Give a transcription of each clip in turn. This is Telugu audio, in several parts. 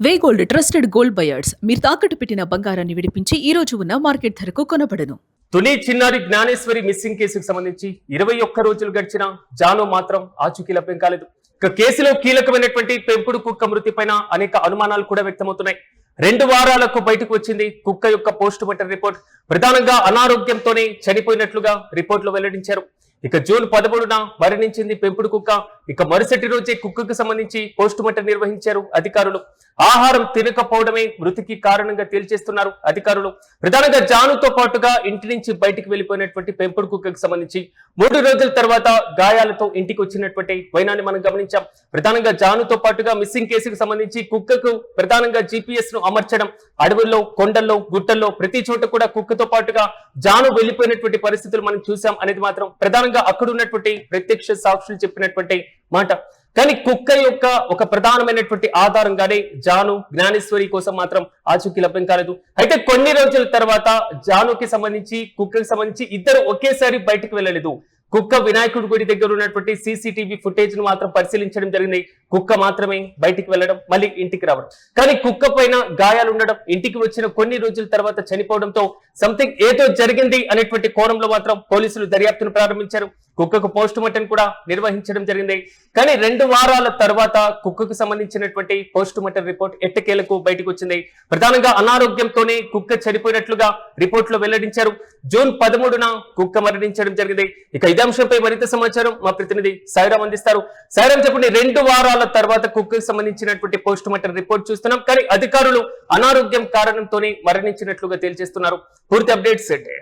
వే గోల్డ్ ట్రస్టెడ్ గోల్డ్ బయర్స్ మీరు తాకట్టు పెట్టిన బంగారాన్ని విడిపించి ఈ రోజు ఉన్న మార్కెట్ ధరకు కొనబడను. తుని చిన్నారి జ్ఞానేశ్వరి మిస్సింగ్ కేసుకు సంబంధించి 21 రోజులు గడిచిన జాను మాత్రం ఆచూకీ లభ్యం కాలేదు. ఇక కేసులో కీలకమైనటువంటి పెంపుడు కుక్క మృతి పైన అనేక అనుమానాలు కూడా వ్యక్తమవుతున్నాయి. 2 వారాలకు బయటకు వచ్చింది కుక్క యొక్క పోస్ట్ మార్టం రిపోర్ట్. ప్రధానంగా అనారోగ్యంతోనే చనిపోయినట్లుగా రిపోర్టులో వెల్లడించారు. ఇక జూన్ 13న మరణించింది పెంపుడు కుక్క. ఇక మరుసటి రోజే కుక్కకు సంబంధించి పోస్ట్ మార్టం నిర్వహించారు అధికారులు. ఆహారం తినకపోవడమే మృతికి కారణంగా తేల్చేస్తున్నారు అధికారులు. ప్రధానంగా జానుతో పాటుగా ఇంటి నుంచి బయటికి వెళ్లిపోయినటువంటి పెంపుడు కుక్కకు సంబంధించి 3 రోజుల తర్వాత గాయాలతో ఇంటికి వచ్చినటువంటి వైనాన్ని మనం గమనించాం. ప్రధానంగా జానుతో పాటుగా మిస్సింగ్ కేసుకు సంబంధించి కుక్కకు ప్రధానంగా GPS ను అమర్చడం, అడవుల్లో, కొండల్లో, గుట్టల్లో ప్రతి చోట కూడా కుక్కతో పాటుగా జాను వెళ్లిపోయినటువంటి పరిస్థితులు మనం చూసాం అనేది మాత్రం ప్రధానంగా అక్కడ ఉన్నటువంటి ప్రత్యక్ష సాక్షులు చెప్పినటువంటి మాట. కానీ కుక్క యొక్క ఒక ప్రధానమైనటువంటి ఆధారంగానే జాను జ్ఞానేశ్వరి కోసం మాత్రం ఆచూకీ లభ్యం కాలేదు. అయితే కొన్ని రోజుల తర్వాత జానుకి సంబంధించి కుక్కకి సంబంధించి ఇద్దరు ఒకేసారి బయటకు వెళ్ళలేదు. కుక్క వినాయకుడి గుడి దగ్గర ఉన్నటువంటి CCTV ఫుటేజ్ ను మాత్రం పరిశీలించడం జరిగింది. కుక్క మాత్రమే బయటికి వెళ్ళడం, మళ్ళీ ఇంటికి రావడం. కానీ కుక్క పైన గాయాలు ఉండడం, ఇంటికి వచ్చిన కొన్ని రోజుల తర్వాత చనిపోవడంతో సంథింగ్ ఏదో జరిగింది అనేటువంటి కోణంలో మాత్రం పోలీసులు దర్యాప్తును ప్రారంభించారు. కుక్కకు పోస్ట్ మార్టం కూడా నిర్వహించడం జరిగింది. కానీ 2 వారాల తర్వాత కుక్కకు సంబంధించినటువంటి పోస్ట్ మార్టం రిపోర్ట్ ఎట్టకేలకు బయటకు వచ్చింది. ప్రధానంగా అనారోగ్యంతోనే కుక్క చనిపోయినట్లుగా రిపోర్ట్ లో వెల్లడించారు. జూన్ 13న కుక్క మరణించడం జరిగింది. ఇక ఇదే అంశంపై మరింత సమాచారం మా ప్రతినిధి సాయిరాం అందిస్తారు. సాయిరాం, చెప్పండి, 2 వారాల తర్వాత కుక్కకు సంబంధించినటువంటి పోస్ట్ మార్టం రిపోర్ట్ చూస్తున్నాం. కానీ అధికారులు అనారోగ్యం కారణంతోనే మరణించినట్లుగా తేల్చేస్తున్నారు. పూర్తి అప్డేట్స్ ఏంటి?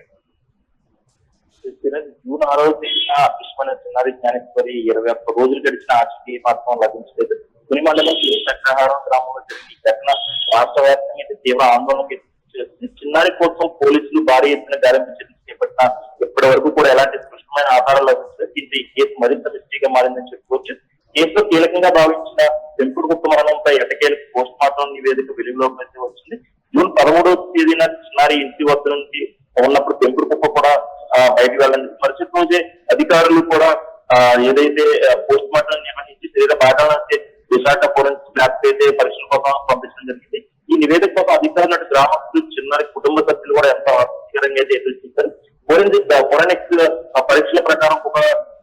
జూన్ 6వ తేదీన విశ్వన చిన్నారి జ్ఞానేశ్వరి 21 రోజులు గడిచిన ఆచూకీ మాత్రం లభించలేదు. తుని మండలం చక్రహారం గ్రామంలో జరిగిన ఈ ఘటన రాష్ట్ర వ్యాప్తంగా తీవ్ర ఆందోళన చేస్తుంది. చిన్నారి కోసం పోలీసులు భారీ ఎత్తున గాలింపు చర్యలు చేపట్టిన ఇప్పటి వరకు కూడా ఎలాంటి స్పష్టమైన ఆధారాలు లభించలేదు. దీంతో ఈ కేసు మరింత మిస్టరీగా మారిందని చెప్పుకోవచ్చు. కేసులో కీలకంగా భావించిన పెంపుడు కుక్క మరణంపై ఎటకేలకు పోస్ట్ మార్టం నివేదిక వెలుగులోకి అయితే వచ్చింది. జూన్ 13వ తేదీన చిన్నారి ఇంటి వద్ద నుంచి ఉన్నప్పుడు పెంపుడు కుక్క కూడా బయటకు వెళ్ళండి. మరుసటి రోజే అధికారులు కూడా ఏదైతే పోస్ట్ మార్టం నిర్వహించి శరీర భాగాలను విశాఖ ఫోరెన్సిక్ ల్యాబ్ అయితే పరీక్షల కోసం పంపించడం జరిగింది. ఈ నివేదిక కోసం అధికారులు, గ్రామస్తులు, చిన్నారి కుటుంబ సభ్యులు కూడా ఎంతో ఆసక్తికరంగా అయితే ఎదురు చూశారు. ఫోరెన్సిక్ పరీక్షల ప్రకారం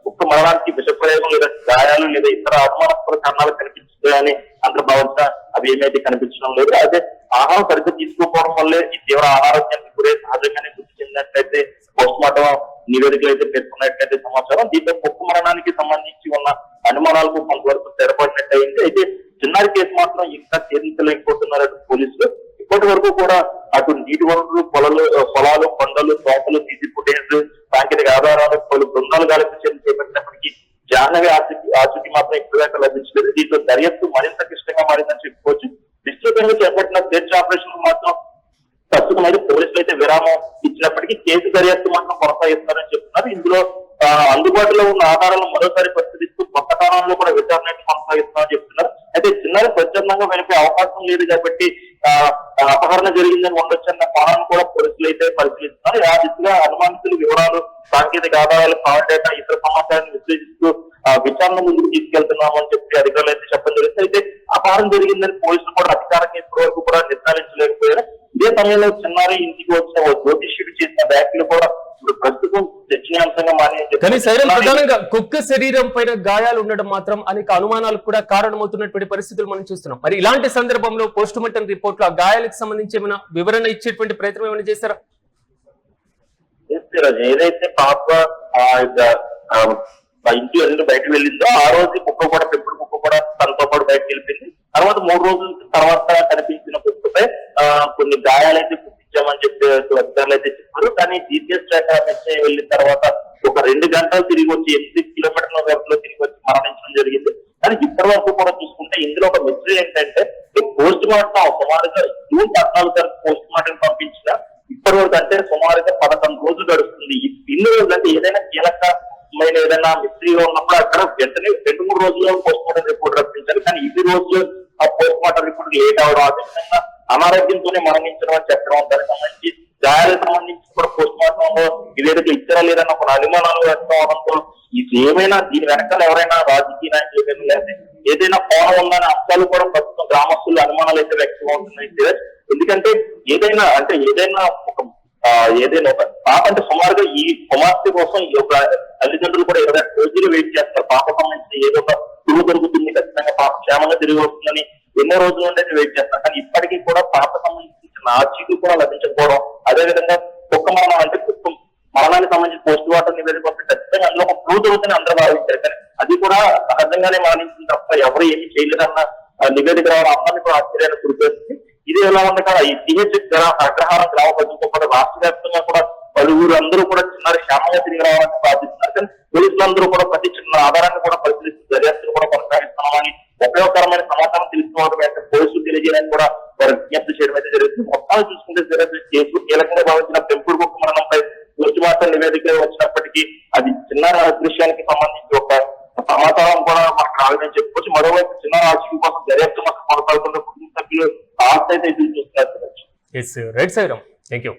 కుక్క మరణానికి విషప్రయోగం లేదా గాయాలు లేదా ఇతర అనుమానాస్పద కారణాలు కనిపించాయని అందరూ భావించిన అవి ఏమైతే కనిపించడం లేదు. అదే ఆహారం సరిగ్గా తీసుకోకపోవడం వల్లే ఈ తీవ్ర అనారోగ్యానికి గురే సహజంగానే గుర్తు చెందినట్లయితే పోస్ట్ మార్టం నివేదికలు అయితే పేర్కొన్నట్లయితే సమాచారం. దీంతో కుక్క మరణానికి సంబంధించి ఉన్న అనుమానాలకు కొంతవరకు తెరపడినట్టయింది. అయితే చిన్నారి కేసు మాత్రం ఇంకా ఛేదించలేకపోతున్నారు పోలీసులు. ఇప్పటి వరకు కూడా అటు నీటి వనరులు, పొలాలు, కొండలు, తోటలు, సీసీ ఫుటేజ్, సాంకేతిక ఆధారాలు, పలు బృందాలు గాలింపు చర్యలు చేపట్టినప్పటికీ జాహ్నవి ఆచూకీ మాత్రం ఇప్పటిదాకా లభించలేదు. దీంతో దర్యాప్తు మరింత క్లిష్టంగా మారిందని చెప్పుకోవచ్చు. విస్తృతంగా చేపట్టిన సెర్చ్ ఆపరేషన్ మాత్రం ప్రస్తుతం అయితే పోలీసులు అయితే విరామం ఇచ్చినప్పటికీ కేసు దర్యాప్తు మాత్రం కొనసాగిస్తారని చెప్తున్నారు. ఇందులో అందుబాటులో ఉన్న ఆధారాలను మరోసారి పరిశీలిస్తూ కొత్త కాలంలో కూడా విచారణ కొనసాగిస్తామని చెప్తున్నారు. అయితే చిన్నారి స్వచ్ఛందంగా వెళ్ళిపోయే అవకాశం లేదు కాబట్టి అపహరణ జరిగిందని ఉండొచ్చన్న కోణాన్ని కూడా పోలీసులు అయితే పరిశీలిస్తున్నారు. ఆ దిశగా అనుమానితులు వివరాలు, సాంకేతిక ఆధారాలు, కాల్ డేటా, ఇతర సమాచారాన్ని విశ్లేషిస్తూ విచారణ ముందుకు తీసుకెళ్తున్నామని చెప్పి అధికారులు అయితే చెప్పడం జరిగింది. అయితే అపహరణ జరిగిందని పోలీసులు కూడా అధికారంగా ఇప్పటి వరకు కూడా నిర్ధారించలేకపోయారు. ఇదే సమయంలో చిన్నారి ఇంటికి వచ్చిన ఓ జ్యోతిష్యుడు చేసిన వ్యాఖ్యలు కూడా ఇప్పుడు ప్రస్తుతం చర్చనీయాంశంగా ప్రధానంగా కుక్క శరీరం పైన గాయాలు ఉండడం మాత్రం అనేక అనుమానాలకు కూడా కారణమవుతున్నటువంటి పరిస్థితులు మనం చూస్తున్నాం. మరి ఇలాంటి సందర్భంలో పోస్ట్ మార్టం రిపోర్ట్ లో ఆ గాయాలకు సంబంధించి ఏమైనా వివరణ ఇచ్చేటువంటి ప్రయత్నం ఏమైనా చేశారా? ఏదైతే పాప ఇంటి వెళ్ళి బయటకు వెళ్ళిందో ఆ రోజు కుక్క కూడా, పెంపుడు కుక్క కూడా తనతో పాటు బయటకు వెళ్ళిపోయింది. తర్వాత 3 రోజుల తర్వాత కనిపించిన కుక్కపై కొన్ని గాయాలైతే గుర్తించామని చెప్పి అధికారులు అయితే చెప్పారు. కానీ GPS ట్రాకర్ వెళ్ళిన తర్వాత ఒక 2 గంటలు తిరిగి వచ్చి 8 కిలోమీటర్ల వరకు తిరిగి వచ్చి మరణించడం జరిగింది. కానీ ఇప్పటి వరకు కూడా చూసుకుంటే ఇందులో ఒక మిస్టరీ ఏంటంటే పోస్ట్ మార్టం సుమారుగా జూన్ 14 పోస్ట్ మార్టం పంపించిన ఇప్పటి వరకు అంటే సుమారుగా 11 రోజులు గడుస్తుంది. ఇన్ని రోజులు అంటే ఏదైనా కీలకమైన ఏదైనా మిస్టరీగా ఉన్నప్పుడు అక్కడ వెంటనే 2-3 రోజుల్లో పోస్ట్ మార్టం రిపోర్ట్ రప్పించారు. కానీ ఇన్ని రోజులు ఆ పోస్ట్ మార్టం రిపోర్ట్ లేట్ అవడం, అదేవిధంగా అనారోగ్యంతోనే మరణించడం అని చెప్పడం, దానికి సంబంధించి గాయాలకు సంబంధించి కూడా పోస్ట్ మార్టంలో నివేదిక ఇచ్చారా లేదన్న ఒక అనుమానాలు వ్యక్తం అవడంతో ఇది ఏమైనా దీని వెనకాల ఎవరైనా రాజకీయ నాయకులు కానీ లేకపోతే ఏదైనా కోణం ఉందనే అంశాలు కూడా ప్రస్తుతం గ్రామస్తులు అనుమానాలు అయితే వ్యక్తం అవుతున్నాయి ధీరజ్. ఎందుకంటే ఏదైనా ఒక పాప అంటే సుమారుగా ఈ కుమార్తె కోసం ఈ యొక్క తల్లిదండ్రులు కూడా 20 రోజులు వెయిట్ చేస్తారు. పాప సంబంధించి ఏదో ఒక తిరుగు దొరుకుతుంది, ఖచ్చితంగా పాప క్షేమంగా తిరిగి వస్తుందని ఎన్నో రోజుల నుండి అయితే వెయిట్ చేస్తారు. కానీ ఇప్పటికీ కూడా పాప సంబంధించిన ఆచూకీ కూడా లభించకపోవడం, అదేవిధంగా కుక్క మరణం అంటే కుక్క మరణానికి సంబంధించి పోస్ట్ మార్టం నివేదిక వస్తే ఖచ్చితంగా అందులో ఒక క్లూ దొరుకుతుందని అందరూ భావించారు. కానీ అది కూడా సహజంగానే మరణించింది తప్ప ఎవరు ఏమీ చేయలేదన్న నివేదిక రావడం అందరినీ కూడా ఆశ్చర్యాన్ని గురిచేస్తుంది. ఇది ఎలా ఉండగా ఈ సిహెచ్ అగ్రహారం గ్రామ పంచాయతీతో పాటు రాష్ట్ర వ్యాప్తంగా కూడా పలువురు అందరూ కూడా చిన్నారి క్షేమంగా తిరిగి రావాలని ప్రార్థిస్తున్నారు. కానీ పోలీసులందరూ కూడా ప్రతి చిన్న ఆధారాన్ని కూడా పరిశీలిస్తూ దర్యాప్తును కూడా కొనసాగిస్తున్నామని, ఉపయోగకరమైన సమాచారం తెలుసుకోవడం అయితే పోలీసులు తెలియజేయడానికి కూడా వారు విజ్ఞప్తి చేయడం అయితే జరుగుతుంది. మొత్తాన్ని చూసుకుంటే కేసు కీలకంగా భావించిన పెంపుడు కుక్క మరణంపై పోస్ట్ మార్టం నివేదిక వచ్చినప్పటికీ అది చిన్నారి అదృశ్యానికి సంబంధించి ఒక సమాచారం కూడా మనకు రాలేదని చెప్పుకోవచ్చు. మరోవైపు చిన్నారి ఆచూకీ కోసం దర్యాప్తు మాత్రం కొనసాగుతున్న కుటుంబ సభ్యులు ఆస్తి అయితే ఎదురు చూస్తున్నారు. Right Sairam, thank you.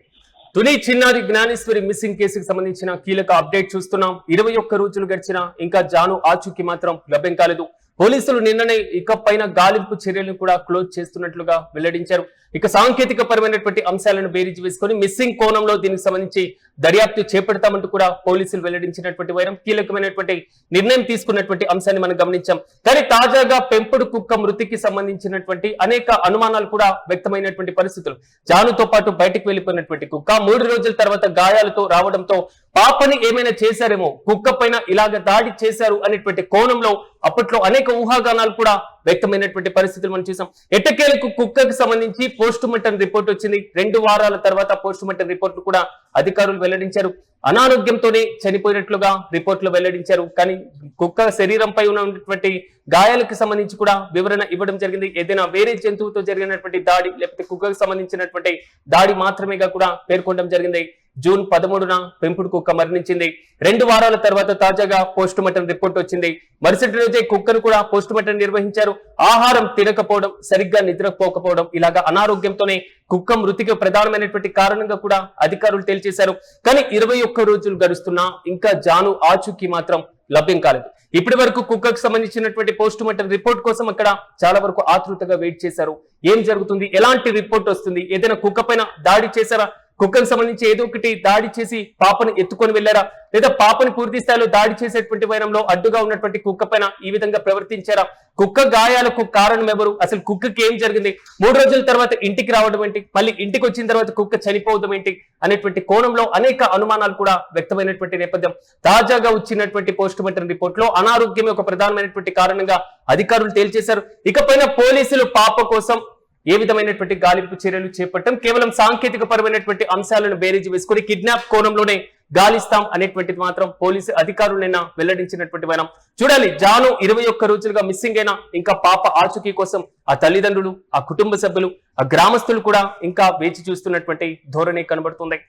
Tuni చిన్నారి జ్ఞానేశ్వరి మిస్సింగ్ కేసుకు సంబంధించిన కీలక అప్డేట్ చూస్తున్నాం. 21 రోజులు గడిచినా ఇంకా జాను ఆచూకీ మాత్రం లభ్యం కాలేదు. పోలీసులు నిన్ననే ఇకపైన గాలింపు చర్యలను కూడా క్లోజ్ చేస్తున్నట్లుగా వెల్లడించారు. ఇక సాంకేతిక పరమైనటువంటి అంశాలను బేరీజు వేసుకొని మిస్సింగ్ కోణంలో దీనికి సంబంధించి దర్యాప్తు చేపడతామంటూ కూడా పోలీసులు వెల్లడించినటువంటి వైరం కీలకమైనటువంటి నిర్ణయం తీసుకున్నటువంటి అంశాన్ని మనం గమనించాం. కానీ తాజాగా పెంపుడు కుక్క మృతికి సంబంధించినటువంటి అనేక అనుమానాలు కూడా వ్యక్తమైనటువంటి పరిస్థితులు. జానుతో పాటు బయటకు వెళ్లిపోయినటువంటి కుక్క 3 రోజుల తర్వాత గాయాలతో రావడంతో పాపని ఏమైనా చేశారేమో, కుక్క పైన ఇలాగ దాడి చేశారు అనేటువంటి కోణంలో అప్పట్లో అనేక ఊహాగానాలు కూడా వ్యక్తమైనటువంటి పరిస్థితులు మనం చూసాం. ఎట్టకేలకు కుక్కకు సంబంధించి పోస్ట్ మార్టం రిపోర్ట్ వచ్చింది. 2 వారాల తర్వాత పోస్ట్ మార్టం రిపోర్ట్ కూడా అధికారులు వెల్లడించారు. అనారోగ్యంతోనే చనిపోయినట్లుగా రిపోర్టులు వెల్లడించారు. కానీ కుక్క శరీరంపై ఉన్నటువంటి గాయాలకు సంబంధించి కూడా వివరణ ఇవ్వడం జరిగింది. ఏదైనా వేరే జంతువుతో జరిగినటువంటి దాడి లేకపోతే కుక్కకు సంబంధించినటువంటి దాడి మాత్రమేగా కూడా పేర్కొనడం జరిగింది. జూన్ 13న పెంపుడు కుక్క మరణించింది. 2 వారాల తర్వాత తాజాగా పోస్ట్ మార్టం రిపోర్ట్ వచ్చింది. మరుసటి రోజే కుక్కను కూడా పోస్ట్ మార్టం నిర్వహించారు. ఆహారం తినకపోవడం, సరిగ్గా నిద్రపోకపోవడం, ఇలాగా అనారోగ్యంతోనే కుక్క మృతికి ప్రధానమైనటువంటి కారణంగా కూడా అధికారులు తేల్చేశారు. కానీ 21 రోజులు గడుస్తున్నా ఇంకా జాను ఆచూకీ మాత్రం లభ్యం కాలేదు. ఇప్పటి వరకు కుక్కకు సంబంధించినటువంటి పోస్ట్ మార్టం రిపోర్ట్ కోసం అక్కడ చాలా వరకు ఆతృతగా వెయిట్ చేశారు. ఏం జరుగుతుంది, ఎలాంటి రిపోర్ట్ వస్తుంది, ఏదైనా కుక్క పైన దాడి చేశారా, కుక్కకు సంబంధించి ఏదో ఒకటి దాడి చేసి పాపను ఎత్తుకొని వెళ్లారా, లేదా పాపని పూర్తి స్థాయిలో దాడి చేసేటువంటి వైరంలో అడ్డుగా ఉన్నటువంటి కుక్క పైన ఈ విధంగా ప్రవర్తించారా, కుక్క గాయాలకు కారణం ఎవరు, అసలు కుక్కకి ఏం జరిగింది, 3 రోజుల తర్వాత ఇంటికి రావడం ఏంటి, మళ్ళీ ఇంటికి వచ్చిన తర్వాత కుక్క చనిపోవడం ఏంటి అనేటువంటి కోణంలో అనేక అనుమానాలు కూడా వ్యక్తమైనటువంటి నేపథ్యం. తాజాగా వచ్చినటువంటి పోస్ట్ మార్టం రిపోర్ట్ లో అనారోగ్యమే ఒక ప్రధానమైనటువంటి కారణంగా అధికారులు తేల్చేశారు. ఇకపైన పోలీసులు పాప కోసం ఏ విధమైనటువంటి గాలింపు చర్యలు చేపట్టడం కేవలం సాంకేతిక పరమైనటువంటి అంశాలను బేరీజు వేసుకుని కిడ్నాప్ కోణంలోనే గాలిస్తాం అనేటువంటిది మాత్రం పోలీసు అధికారులు నిన్న వెల్లడించినటువంటి మనం చూడాలి. జాను 21 రోజులుగా మిస్సింగ్ అయినా ఇంకా పాప ఆచూకీ కోసం ఆ తల్లిదండ్రులు, ఆ కుటుంబ సభ్యులు, ఆ గ్రామస్తులు కూడా ఇంకా వేచి చూస్తున్నటువంటి ధోరణి కనబడుతుంది.